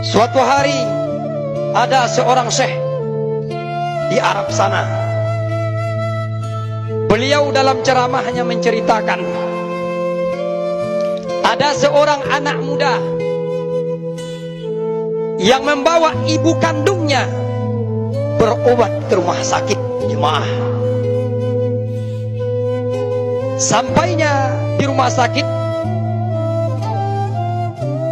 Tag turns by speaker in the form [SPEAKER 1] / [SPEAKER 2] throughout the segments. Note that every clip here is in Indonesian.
[SPEAKER 1] Suatu hari ada seorang syekh di Arab sana. Beliau dalam ceramahnya menceritakan ada seorang anak muda yang membawa ibu kandungnya berobat ke rumah sakit. Jemaah, sampainya di rumah sakit,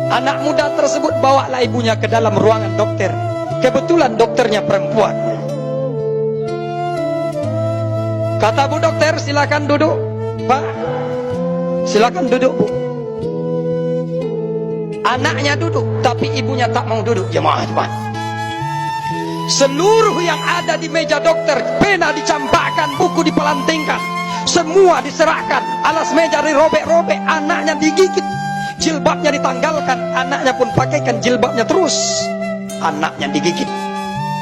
[SPEAKER 1] anak muda tersebut bawalah ibunya ke dalam ruangan dokter. Kebetulan dokternya perempuan. Kata bu dokter, silakan duduk. Pak, silakan duduk bu. Anaknya duduk, tapi ibunya tak mau duduk. Jemaah, seluruh yang ada di meja dokter, pena dicampakkan, buku dipelantingkan, semua diserahkan, alas meja dirobek-robek, anaknya digigit, jilbabnya ditanggalkan, anaknya pun pakaikan jilbabnya terus, anaknya digigit.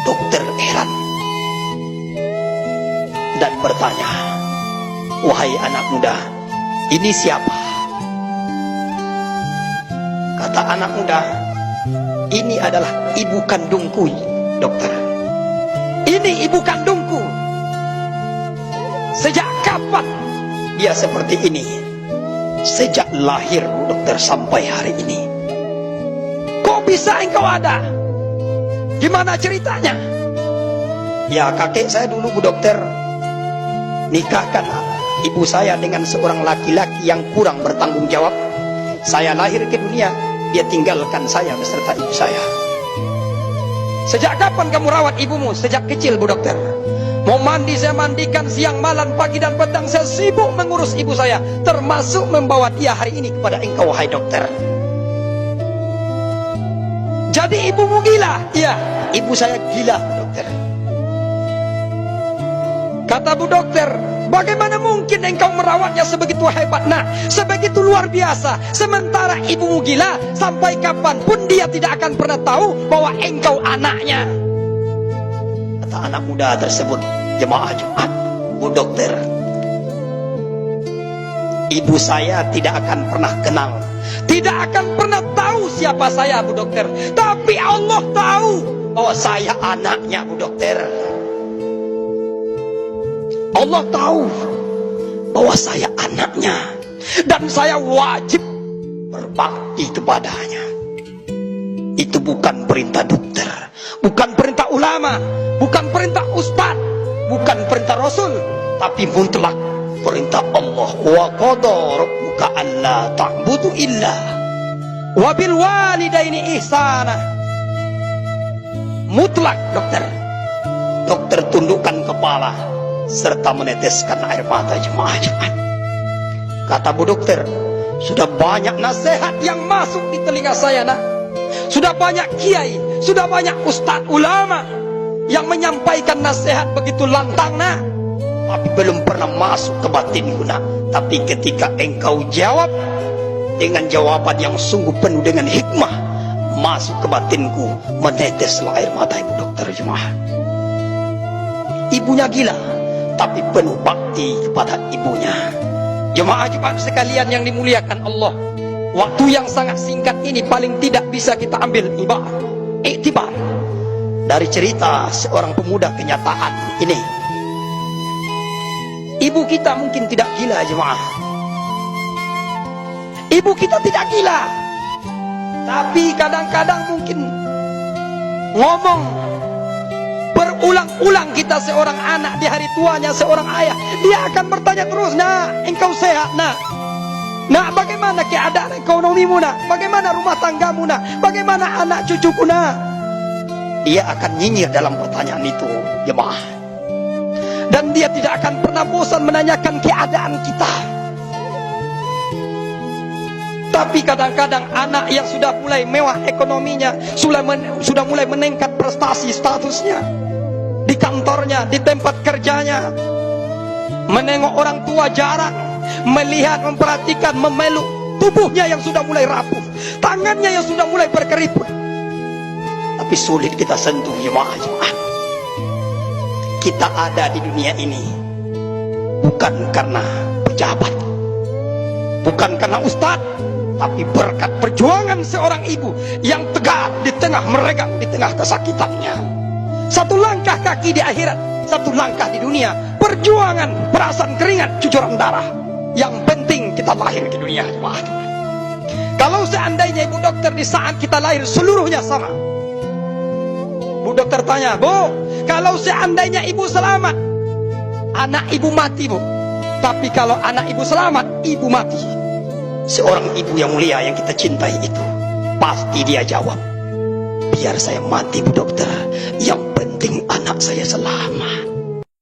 [SPEAKER 1] Dokter heran dan bertanya, wahai anak muda, ini siapa? Kata anak muda, ini adalah ibu kandungku, dokter. Ini ibu kandungku. Sejak kapan dia seperti ini? Sejak lahir, bu dokter, sampai hari ini. Kok bisa engkau ada? Gimana ceritanya? Ya, kakek saya dulu, bu dokter, nikahkan ibu saya dengan seorang laki-laki yang kurang bertanggung jawab. Saya lahir ke dunia, dia tinggalkan saya beserta ibu saya. Sejak kapan kamu rawat ibumu? Sejak kecil, bu dokter. Mau mandi saya mandikan, siang malam pagi dan petang saya sibuk mengurus ibu saya, termasuk membawa dia hari ini kepada engkau, wahai dokter. Jadi ibumu gila? Iya, ibu saya gila, bu dokter. Kata bu dokter, bagaimana mungkin engkau merawatnya sebegitu hebat, nah, sebegitu luar biasa, sementara ibumu gila? Sampai kapanpun dia tidak akan pernah tahu bahwa engkau anaknya. Kata anak muda tersebut, jemaah Jumat, bu dokter, ibu saya tidak akan pernah kenal, tidak akan pernah tahu siapa saya, bu dokter. Tapi Allah tahu bahwa saya anaknya, bu dokter. Allah tahu bahwa saya anaknya, dan saya wajib berbakti kepadanya. Itu bukan perintah dokter, bukan perintah ulama, bukan perintah ustaz, bukan perintah rasul, tapi mutlak perintah Allah. Wa qada rabbuka alla ta'budu illa wa bil walidaini ihsana. Mutlak, dokter. Dokter tundukkan kepala serta meneteskan air mata, jemaah Jumat. Kata bu dokter, sudah banyak nasihat yang masuk di telinga saya, nak. Sudah banyak kiai, sudah banyak ustadz ulama yang menyampaikan nasihat begitu lantang, nak. Tapi belum pernah masuk ke batinku, nak. Tapi ketika engkau jawab dengan jawaban yang sungguh penuh dengan hikmah, masuk ke batinku, meneteslah air mata, ibu dokter, jemaah. Ibunya gila, tapi penuh bakti kepada ibunya. Jemaah Jumat sekalian yang dimuliakan Allah, waktu yang sangat singkat ini paling tidak bisa kita ambil iktibar dari cerita seorang pemuda kenyataan ini. Ibu kita mungkin tidak gila, jemaah. Ibu kita tidak gila, tapi kadang-kadang mungkin ngomong berulang-ulang kita seorang anak di hari tuanya seorang ayah, dia akan bertanya terus, nak, engkau sehat, nak? Nak, bagaimana keadaan ekonomimu, nak? Bagaimana rumah tanggamu, nak? Bagaimana anak cucuku, nak? Dia akan nyinyir dalam pertanyaan itu, jemaah. Dan dia tidak akan pernah bosan menanyakan keadaan kita. Tapi kadang-kadang anak yang sudah mulai mewah ekonominya, sudah mulai meningkat prestasi statusnya di kantornya, di tempat kerjanya, menengok orang tua jarang, melihat, memperhatikan, memeluk tubuhnya yang sudah mulai rapuh, tangannya yang sudah mulai berkeriput, tapi sulit kita sentuh, jemaah. Kita ada di dunia ini bukan karena pejabat, bukan karena ustadz, tapi berkat perjuangan seorang ibu yang tegar di tengah meregang, di tengah kesakitannya. Satu langkah kaki di akhirat, satu langkah di dunia. Perjuangan, perasaan keringat, cucuran darah. Yang penting kita lahir ke dunia. Kalau seandainya ibu dokter di saat kita lahir seluruhnya sama, bu dokter tanya, bu, kalau seandainya ibu selamat, anak ibu mati, bu. Tapi kalau anak ibu selamat, ibu mati. Seorang ibu yang mulia yang kita cintai itu, pasti dia jawab, biar saya mati bu dokter, yang penting anak saya selamat.